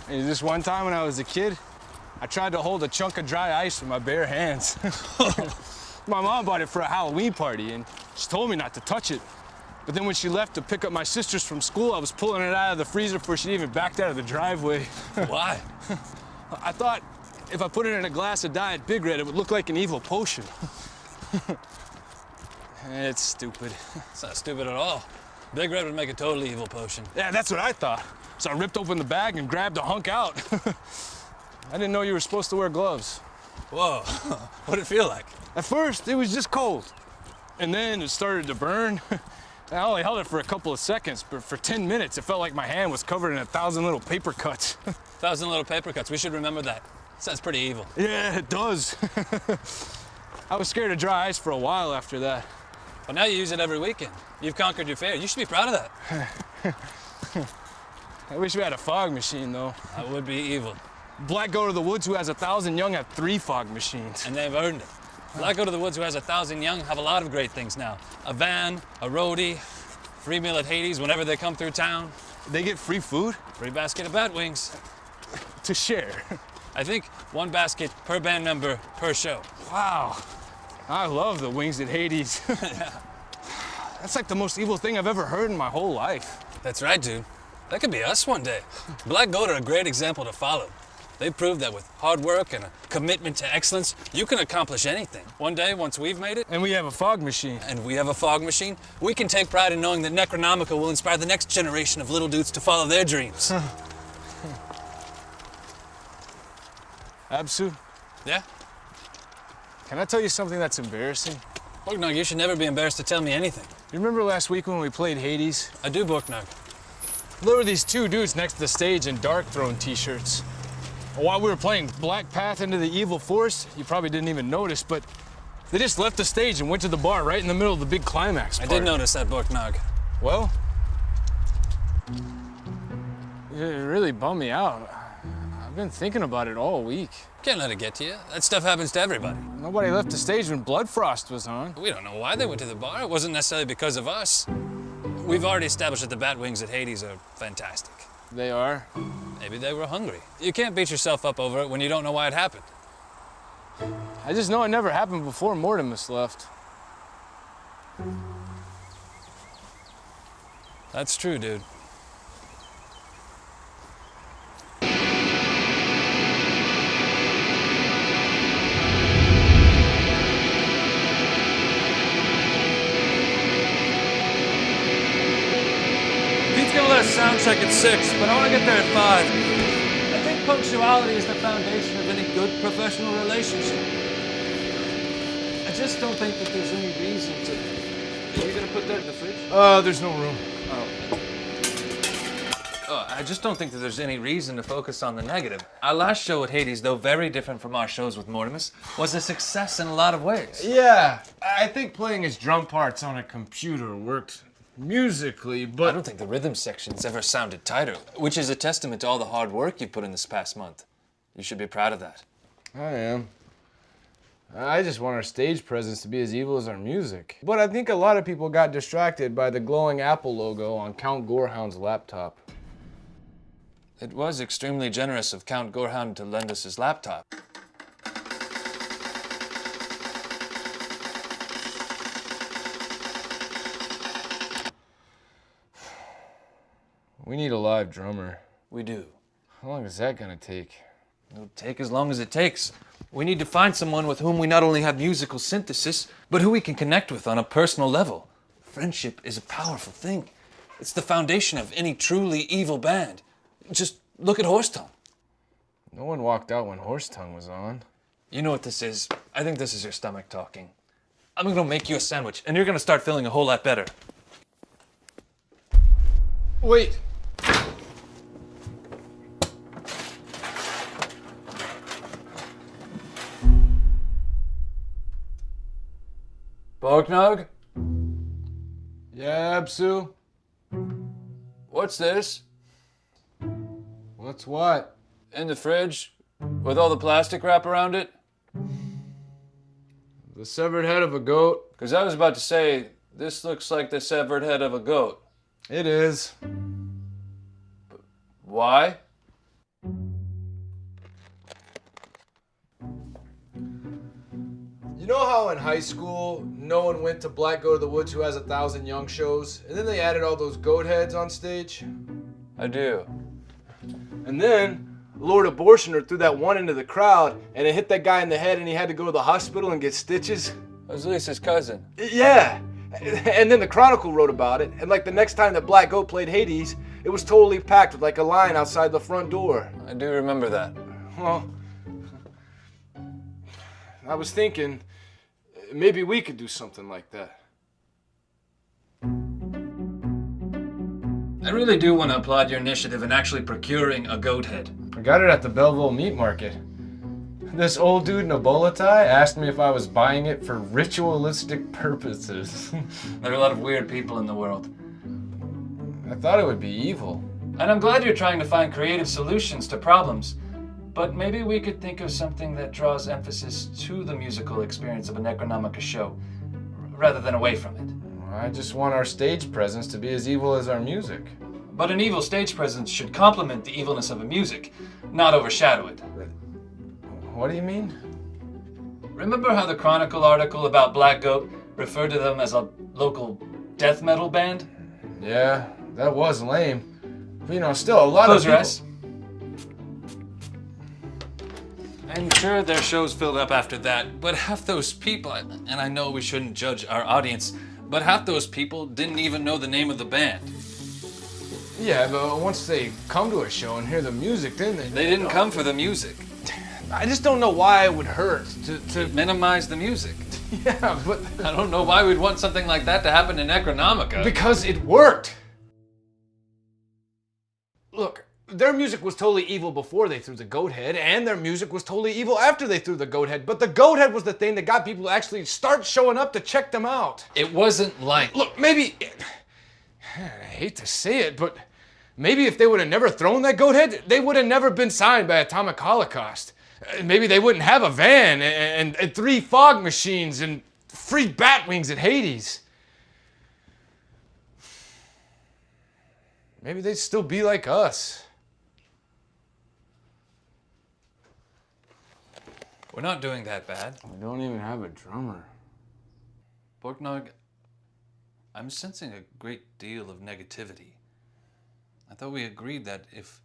And this one time when I was a kid, I tried to hold a chunk of dry ice with my bare hands. My mom bought it for a Halloween party, and she told me not to touch it. But then when she left to pick up my sisters from school, I was pulling it out of the freezer before she even backed out of the driveway. Why? I thought if I put it in a glass of Diet Big Red, it would look like an evil potion. It's stupid. It's not stupid at all. Big Red would make a totally evil potion. Yeah, that's what I thought. So I ripped open the bag and grabbed a hunk out. I didn't know you were supposed to wear gloves. Whoa, what'd it feel like? At first, it was just cold. And then it started to burn. I only held it for a couple of seconds, but for 10 minutes, it felt like my hand was covered in 1,000 little paper cuts. 1,000 little paper cuts, we should remember that. Sounds pretty evil. Yeah, it does. I was scared of dry ice for a while after that. Well, now you use it every weekend. You've conquered your fear. You should be proud of that. I wish we had a fog machine, though. That would be evil. Black Goat of the Woods, who has 1,000 young, have 3 fog machines. And they've earned it. Black Goat of the Woods, who has 1,000 young, have a lot of great things now. A van, a roadie, free meal at Hades whenever they come through town. They get free food? Free basket of bat wings. To share. I think 1 basket per band member per show. Wow. I love the wings at Hades. Yeah. That's like the most evil thing I've ever heard in my whole life. That's right, dude. That could be us one day. Black Goat are a great example to follow. They proved that with hard work and a commitment to excellence, you can accomplish anything. One day, once we've made it, And we have a fog machine. and we have a fog machine, we can take pride in knowing that Necronomica will inspire the next generation of little dudes to follow their dreams. Absu, Yeah? can I tell you something that's embarrassing? Borgnog, you should never be embarrassed to tell me anything. You remember last week when we played Hades? I do, Borgnog. There were these 2 dudes next to the stage in Dark Throne t-shirts. While we were playing Black Path into the Evil Forest, you probably didn't even notice, but they just left the stage and went to the bar right in the middle of the big climax part. I did notice that, Borgnog. Well, it really bummed me out. I've been thinking about it all week. Can't let it get to you. That stuff happens to everybody. Nobody left the stage when Bloodfrost was on. We don't know why they went to the bar. It wasn't necessarily because of us. We've already established that the bat wings at Hades are fantastic. They are? Maybe they were hungry. You can't beat yourself up over it when you don't know why it happened. I just know it never happened before Mortimus left. That's true, dude. Pete's gonna let us sound check at 6, but I wanna get there at 5. I think punctuality is the foundation of any good professional relationship. I just don't think that there's any reason to... Are you gonna put that in the fridge? There's no room. I just don't think that there's any reason to focus on the negative. Our last show at Hades, though very different from our shows with Mortimus, was a success in a lot of ways. Yeah, I think playing his drum parts on a computer worked musically, I but... don't think the rhythm section's ever sounded tighter, which is a testament to all the hard work you've put in this past month. You should be proud of that. I am. I just want our stage presence to be as evil as our music. But I think a lot of people got distracted by the glowing Apple logo on Count Gorehound's laptop. It was extremely generous of Count Gorehound to lend us his laptop. We need a live drummer. We do. How long is that gonna take? It'll take as long as it takes. We need to find someone with whom we not only have musical synthesis, but who we can connect with on a personal level. Friendship is a powerful thing. It's the foundation of any truly evil band. Just look at Horsetongue. No one walked out when Horsetongue was on. You know what this is? I think this is your stomach talking. I'm gonna make you a sandwich, and you're gonna start feeling a whole lot better. Wait! Borgnog? Yeah, Absu? What's this? What's what? In the fridge? With all the plastic wrap around it? The severed head of a goat. Because I was about to say, this looks like the severed head of a goat. It is. Why? You know how in high school, no one went to Black Go to the Woods Who Has 1,000 Young shows, and then they added all those goat heads on stage? I do. And then, Lord Abortioner threw that one into the crowd, and it hit that guy in the head, and he had to go to the hospital and get stitches. It was Lisa's cousin. Yeah! And then the Chronicle wrote about it, and like the next time that Black Goat played Hades, it was totally packed with like a line outside the front door. I do remember that. Well, I was thinking, maybe we could do something like that. I really do want to applaud your initiative in actually procuring a goat head. I got it at the Belleville Meat Market. This old dude in a bolo tie asked me if I was buying it for ritualistic purposes. There are a lot of weird people in the world. I thought it would be evil. And I'm glad you're trying to find creative solutions to problems. But maybe we could think of something that draws emphasis to the musical experience of a Necronomica show, rather than away from it. I just want our stage presence to be as evil as our music. But an evil stage presence should complement the evilness of a music, not overshadow it. What do you mean? Remember how the Chronicle article about Black Goat referred to them as a local death metal band? Yeah, that was lame. But you know, still a lot Close of your people... eyes. I'm sure their shows filled up after that, but half those people, and I know we shouldn't judge our audience, but half those people didn't even know the name of the band. Yeah, but once they come to a show and hear the music, then They didn't come for the music. I just don't know why it would hurt to... Minimize the music. Yeah, but... I don't know why we'd want something like that to happen in Necronomica. Because it worked! Look, their music was totally evil before they threw the goat head, and their music was totally evil after they threw the goat head. But the goat head was the thing that got people to actually start showing up to check them out. It wasn't like... Look, maybe... I hate to say it, but maybe if they would have never thrown that goat head, they would have never been signed by Atomic Holocaust. Maybe they wouldn't have a van and 3 fog machines and free bat wings at Hades. Maybe they'd still be like us. We're not doing that bad. We don't even have a drummer. Borknog, I'm sensing a great deal of negativity. I thought we agreed that if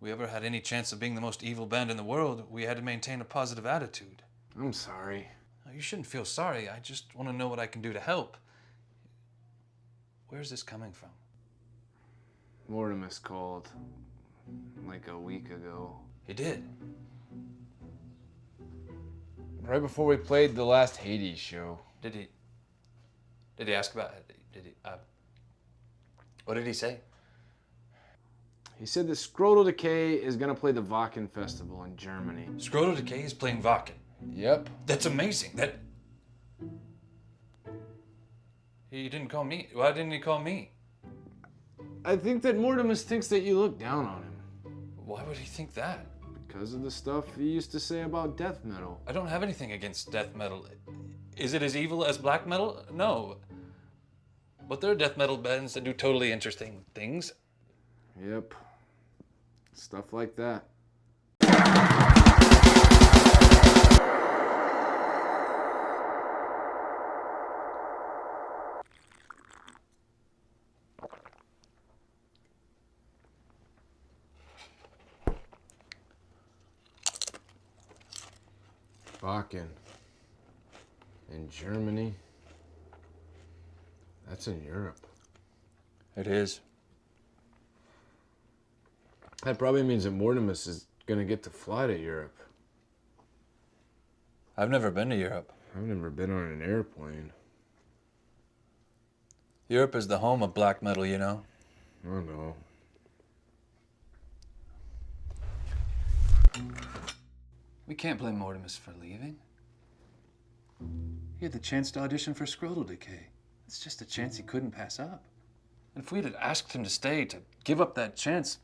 we ever had any chance of being the most evil band in the world, we had to maintain a positive attitude. I'm sorry. No, you shouldn't feel sorry. I just want to know what I can do to help. Where's this coming from? Mortimus called like a week ago. He did. Right before we played the last Hades show. Did he ask about it? What did he say? He said that Scrotal Decay is gonna play the Wacken Festival in Germany. Scrotal Decay is playing Wacken. Yep. That's amazing. He didn't call me. Why didn't he call me? I think that Mortimus thinks that you look down on him. Why would he think that? Because of the stuff he used to say about death metal. I don't have anything against death metal. Is it as evil as black metal? No. But there are death metal bands that do totally interesting things. Yep. Stuff like that. Wacken. In Germany. That's in Europe. It is. That probably means that Mortimus is gonna get to fly to Europe. I've never been to Europe. I've never been on an airplane. Europe is the home of black metal, you know. Oh no. We can't blame Mortimus for leaving. He had the chance to audition for Scrotal Decay. It's just a chance he couldn't pass up. And if we'd had asked him to stay, to give up that chance,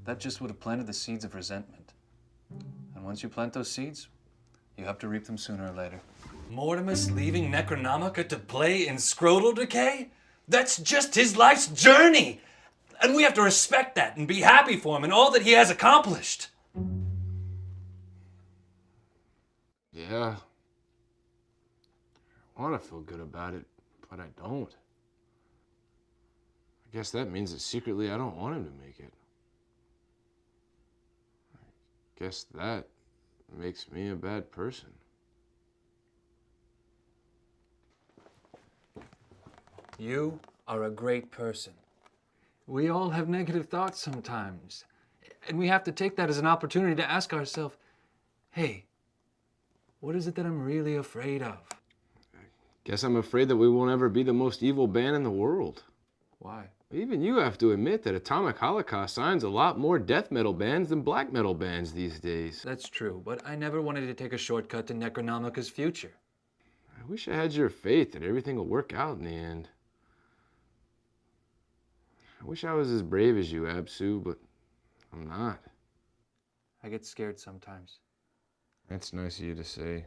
that just would have planted the seeds of resentment. And once you plant those seeds, you have to reap them sooner or later. Mortimus leaving Necronomica to play in Scrotal Decay? That's just his life's journey! And we have to respect that and be happy for him and all that he has accomplished. Yeah. I want to feel good about it, but I don't. I guess that means that secretly I don't want him to make it. I guess that makes me a bad person. You are a great person. We all have negative thoughts sometimes. And we have to take that as an opportunity to ask ourselves, hey, what is it that I'm really afraid of? Guess I'm afraid that we won't ever be the most evil band in the world. Why? Even you have to admit that Atomic Holocaust signs a lot more death metal bands than black metal bands these days. That's true, but I never wanted to take a shortcut to Necronomica's future. I wish I had your faith that everything will work out in the end. I wish I was as brave as you, Absu, but I'm not. I get scared sometimes. That's nice of you to say.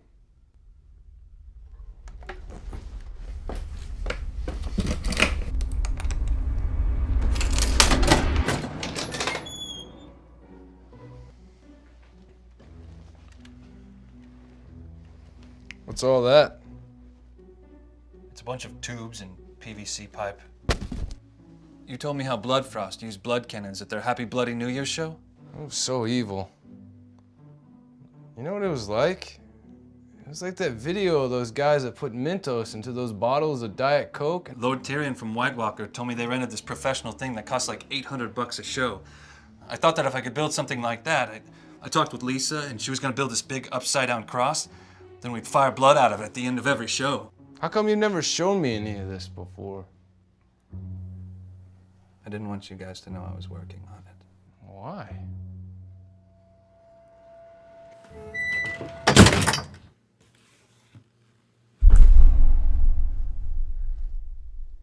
What's all that? It's a bunch of tubes and PVC pipe. You told me how Bloodfrost used blood cannons at their Happy Bloody New Year show? It was so evil. You know what it was like? It was like that video of those guys that put Mentos into those bottles of Diet Coke. Lord Tyrion from White Walker told me they rented this professional thing that cost like $800 a show. I thought that if I could build something like that, I talked with Lisa and she was gonna build this big upside down cross. Then we'd fire blood out of it at the end of every show. How come you've never shown me any of this before? I didn't want you guys to know I was working on it. Why?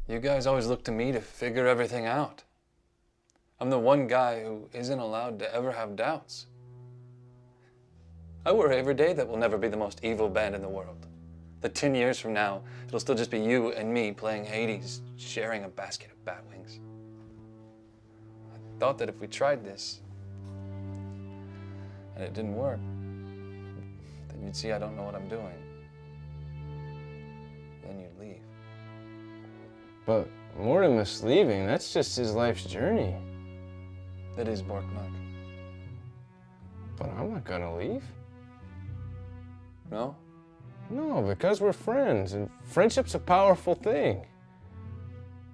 You guys always look to me to figure everything out. I'm the one guy who isn't allowed to ever have doubts. I worry every day that we'll never be the most evil band in the world. That 10 years from now, it'll still just be you and me playing Hades, sharing a basket of bat wings. I thought that if we tried this, and it didn't work, then you'd see I don't know what I'm doing. Then you'd leave. But Mortimus leaving, that's just his life's journey. It is Borknok. But I'm not gonna leave. No? No, because we're friends, and friendship's a powerful thing.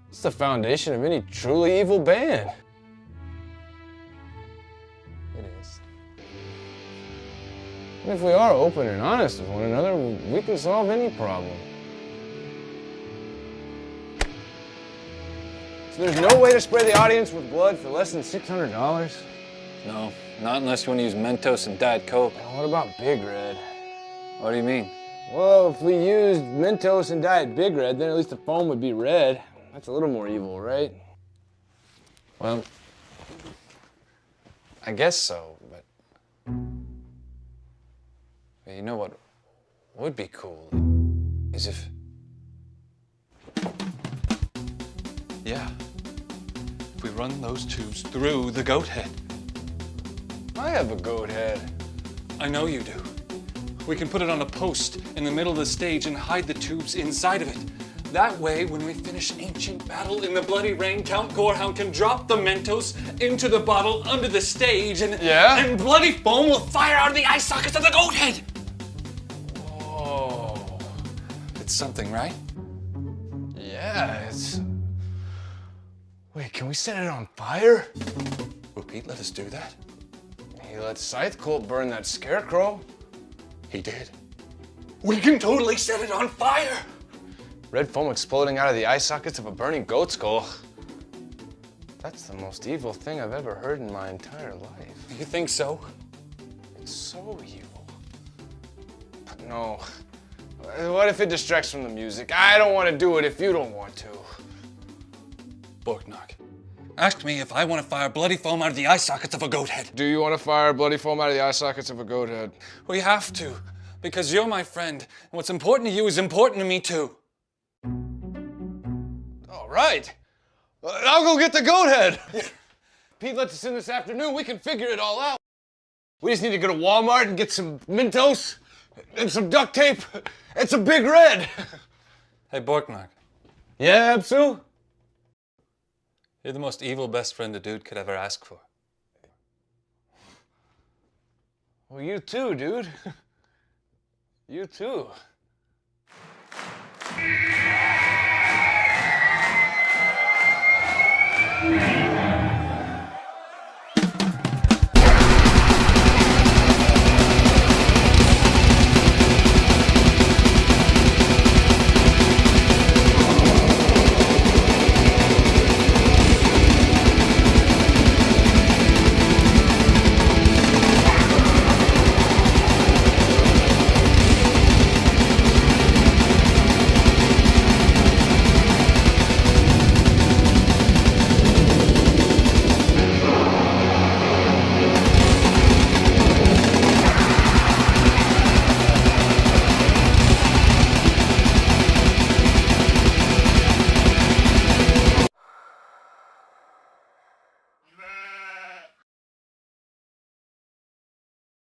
It's the foundation of any truly evil band. It is. And if we are open and honest with one another, we can solve any problem. So there's no way to spray the audience with blood for less than $600? No, not unless you want to use Mentos and Diet Coke. And what about Big Red? What do you mean? Well, if we used Mentos and Diet Big Red, then at least the foam would be red. That's a little more evil, right? Well, I guess so, but you know what would be cool is if, yeah, if we run those tubes through the goat head. I have a goat head. I know you do. We can put it on a post in the middle of the stage and hide the tubes inside of it. That way, when we finish ancient battle in the bloody rain, Count Gorehound can drop the Mentos into the bottle under the stage and bloody foam will fire out of the eye sockets of the goat head. Whoa. It's something, right? Yeah, it's... Wait, can we set it on fire? Will Pete let us do that? He let Scythe Cult burn that scarecrow. He did. We can totally set it on fire! Red foam exploding out of the eye sockets of a burning goat skull. That's the most evil thing I've ever heard in my entire life. You think so? It's so evil. But no. What if it distracts from the music? I don't want to do it if you don't want to. Borknok asked me if I want to fire bloody foam out of the eye sockets of a goat head. Do you want to fire bloody foam out of the eye sockets of a goat head? We have to, because you're my friend, and what's important to you is important to me too. All right. I'll go get the goat head. Pete lets us in this afternoon. We can figure it all out. We just need to go to Walmart and get some Mentos and some duct tape and some Big Red. Hey, Borkmark, Yeah, Absu? you're the most evil best friend a dude could ever ask for. Well, you too, dude. You too.